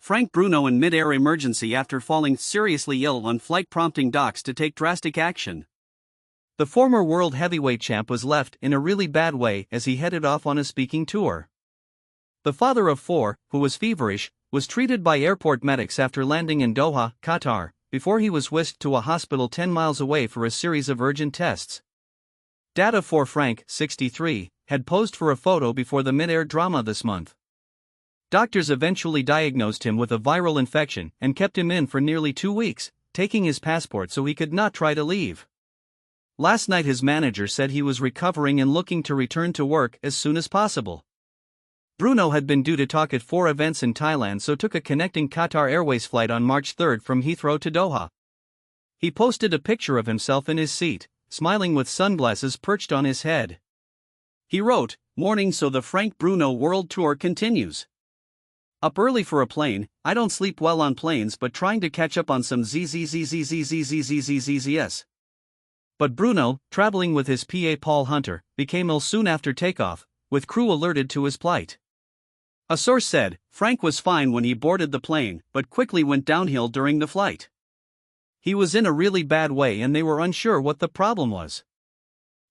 Frank Bruno in mid-air emergency after falling seriously ill on flight, prompting docs to take drastic action. The former world heavyweight champ was left in a really bad way as he headed off on a speaking tour. The father of four, who was feverish, was treated by airport medics after landing in Doha, Qatar, before he was whisked to a hospital 10 miles away for a series of urgent tests. Data for Frank, 63, had posed for a photo before the mid-air drama this month. Doctors eventually diagnosed him with a viral infection and kept him in for nearly 2 weeks, taking his passport so he could not try to leave. Last night his manager said he was recovering and looking to return to work as soon as possible. Bruno had been due to talk at 4 events in Thailand, so took a connecting Qatar Airways flight on March 3 from Heathrow to Doha. He posted a picture of himself in his seat, smiling with sunglasses perched on his head. He wrote, "Morning, so the Frank Bruno World Tour continues. Up early for a plane, I don't sleep well on planes, but trying to catch up on some ZZZZZZZZZZZS." But Bruno, traveling with his PA Paul Hunter, became ill soon after takeoff, with crew alerted to his plight. A source said, Frank was fine when he boarded the plane, but quickly went downhill during the flight. He was in a really bad way and they were unsure what the problem was.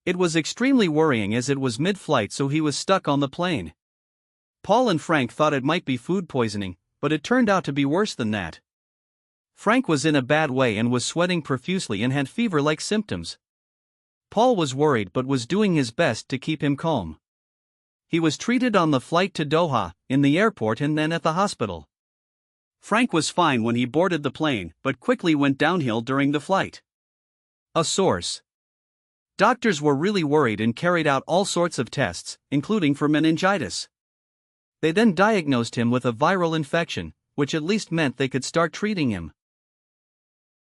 It was extremely worrying as it was mid-flight, so he was stuck on the plane. Paul and Frank thought it might be food poisoning, but it turned out to be worse than that. Frank was in a bad way and was sweating profusely and had fever-like symptoms. Paul was worried but was doing his best to keep him calm. He was treated on the flight to Doha, in the airport and then at the hospital. Frank was fine when he boarded the plane, but quickly went downhill during the flight. A source. Doctors were really worried and carried out all sorts of tests, including for meningitis. They then diagnosed him with a viral infection, which at least meant they could start treating him.